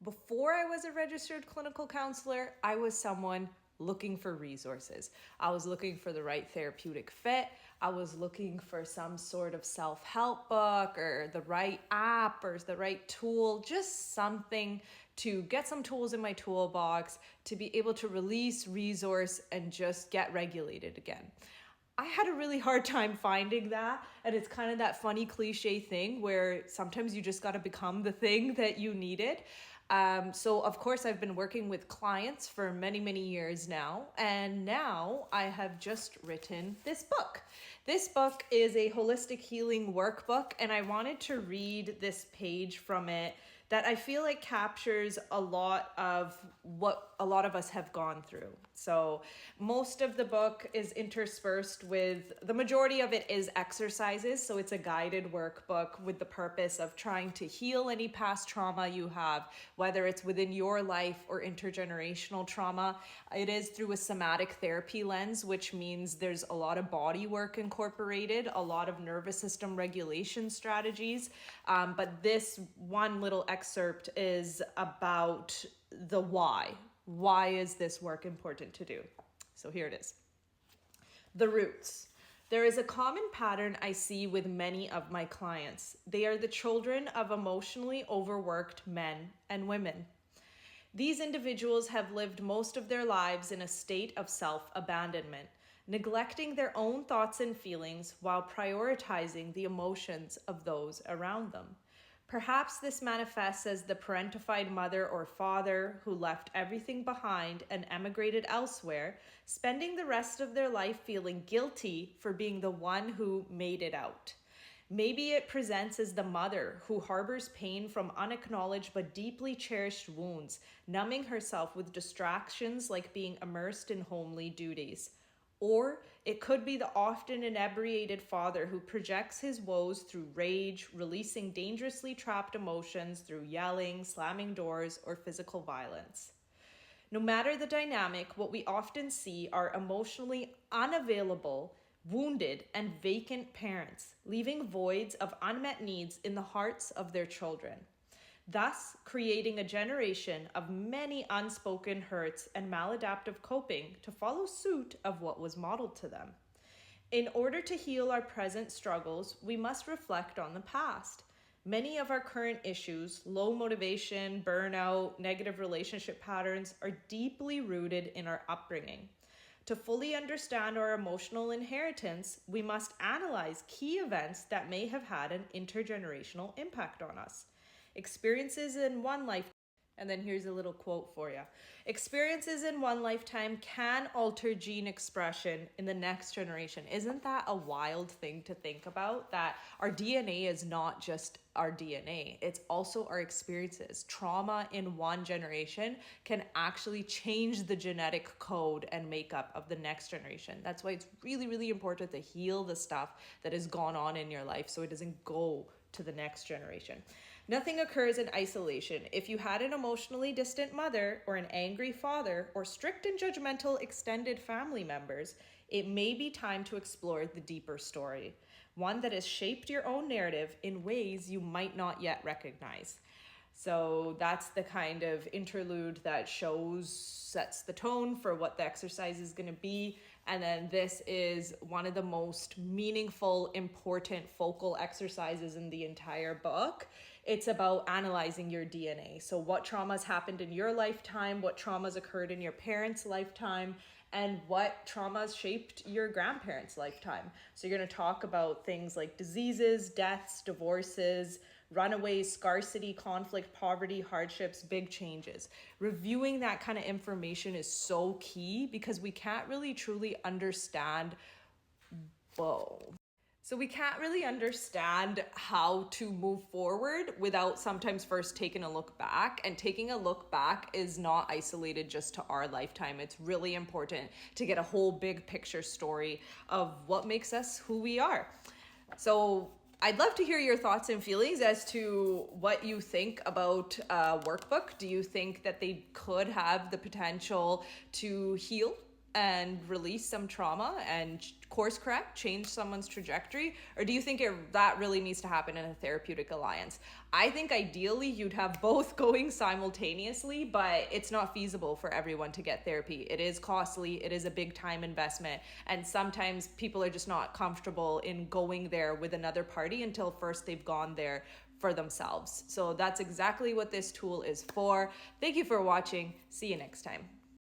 Before I was a registered clinical counselor, I was someone looking for resources. I was looking for the right therapeutic fit. I was looking for some sort of self-help book or the right app or the right tool, just something to get some tools in my toolbox to be able to release, resource, and just get regulated again. I had a really hard time finding that. And it's kind of that funny cliche thing where sometimes you just got to become the thing that you needed. So of course I've been working with clients for many, many years now. And now I have just written this book. This book is a holistic healing workbook. And I wanted to read this page from it that I feel like captures a lot of what a lot of us have gone through. So most of the book is interspersed with, the majority of it is exercises. So it's a guided workbook with the purpose of trying to heal any past trauma you have, whether it's within your life or intergenerational trauma. It is through a somatic therapy lens, which means there's a lot of body work incorporated, a lot of nervous system regulation strategies. But this one little excerpt is about the why. Why is this work important to do? So here it is. The roots. There is a common pattern I see with many of my clients. They are the children of emotionally overworked men and women. These individuals have lived most of their lives in a state of self-abandonment, neglecting their own thoughts and feelings while prioritizing the emotions of those around them. Perhaps this manifests as the parentified mother or father who left everything behind and emigrated elsewhere, spending the rest of their life feeling guilty for being the one who made it out. Maybe it presents as the mother who harbors pain from unacknowledged but deeply cherished wounds, numbing herself with distractions like being immersed in homely duties. Or it could be the often inebriated father who projects his woes through rage, releasing dangerously trapped emotions through yelling, slamming doors, or physical violence. No matter the dynamic, what we often see are emotionally unavailable, wounded, and vacant parents, leaving voids of unmet needs in the hearts of their children, thus creating a generation of many unspoken hurts and maladaptive coping to follow suit of what was modeled to them. In order to heal our present struggles, we must reflect on the past. Many of our current issues, low motivation, burnout, negative relationship patterns, are deeply rooted in our upbringing. To fully understand our emotional inheritance, we must analyze key events that may have had an intergenerational impact on us. Experiences in one life, and then here's a little quote for you. Experiences in one lifetime can alter gene expression in the next generation. Isn't that a wild thing to think about? That our DNA is not just our DNA, it's also our experiences. Trauma in one generation can actually change the genetic code and makeup of the next generation. That's why it's really, really important to heal the stuff that has gone on in your life so it doesn't go to the next generation. Nothing occurs in isolation. If you had an emotionally distant mother or an angry father or strict and judgmental extended family members, it may be time to explore the deeper story, one that has shaped your own narrative in ways you might not yet recognize. So that's the kind of interlude that sets the tone for what the exercise is going to be. And then this is one of the most meaningful, important focal exercises in the entire book. It's about analyzing your DNA. So what traumas happened in your lifetime, what traumas occurred in your parents' lifetime, and what traumas shaped your grandparents' lifetime. So you're going to talk about things like diseases, deaths, divorces, runaways, scarcity, conflict, poverty, hardships, big changes. Reviewing that kind of information is so key because we can't really truly understand, So we can't really understand how to move forward without sometimes first taking a look back. And taking a look back is not isolated just to our lifetime. It's really important to get a whole big picture story of what makes us who we are. So I'd love to hear your thoughts and feelings as to what you think about a workbook. Do you think that they could have the potential to heal and release some trauma and course correct, change someone's trajectory? Or do you think that really needs to happen in a therapeutic alliance? I think ideally you'd have both going simultaneously, but it's not feasible for everyone to get therapy. It is costly, it is a big time investment, and sometimes people are just not comfortable in going there with another party until first they've gone there for themselves. So that's exactly what this tool is for. Thank you for watching. See you next time.